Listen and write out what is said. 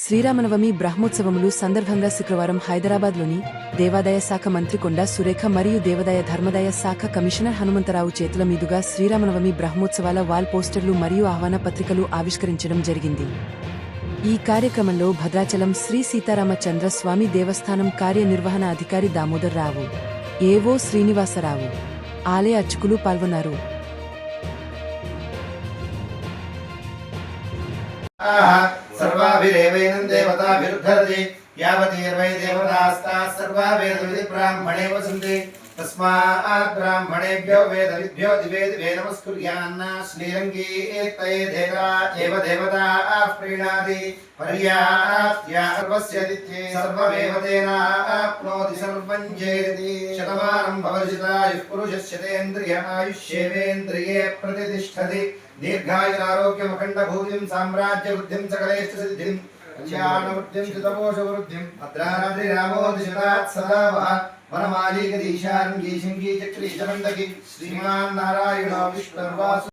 శ్రీరామనవమి బ్రహ్మోత్సవములు సందర్భంగా శుక్రవారం హైదరాబాద్లోని దేవాదాయ శాఖ మంత్రి కొండా సురేఖ మరియు దేవాదాయ ధర్మదాయ శాఖ కమిషనర్ హనుమంతరావు చేతుల మీదుగా శ్రీరామనవమి బ్రహ్మోత్సవాల వాల్ పోస్టర్లు మరియు ఆహ్వాన పత్రికలు ఆవిష్కరించడం జరిగింది. ఈ కార్యక్రమంలో భద్రాచలం శ్రీ సీతారామచంద్ర స్వామి దేవస్థానం కార్యనిర్వహణ అధికారి దామోదర్ రావు, ఏవో శ్రీనివాసరావు, ఆలయ అర్చకులు పాల్గొన్నారు. सर्वाभिरेवैनं देवताभिरुद्धरति यावतीर्वै देवतास्ताः सर्वा वेदविधि ब्राह्मणे वसन्ति तस्मात् ब्राह्मणेभ्यो वेदविद्भ्यो दिवे दिवे नमस्कुर्यान्न श्रीरङ्गी तये देवा एव देवताः प्रीणाति पर्याप्त्या सर्वस्यदित्ये सर्वमेव तेनाप्नोति सर्वं जयति शतमानं भवति पुरुषस्य आयुष्येवेन्द्रिये प्रतिष्ठति दीर्घायुरारोग्यमखण्डभूतिं साम्राज्यवृद्धिं सकलेष्टसिद्धिं कल्याणवृद्धिं श्रुतपोषवृद्धिं भद्राद्रिरामोदिशतात् सदा वः वनमालीगदीशार्ङ्गी शङ्गी चक्री चमण्डकी श्रीमान् नारायणो विष्णुर्वासु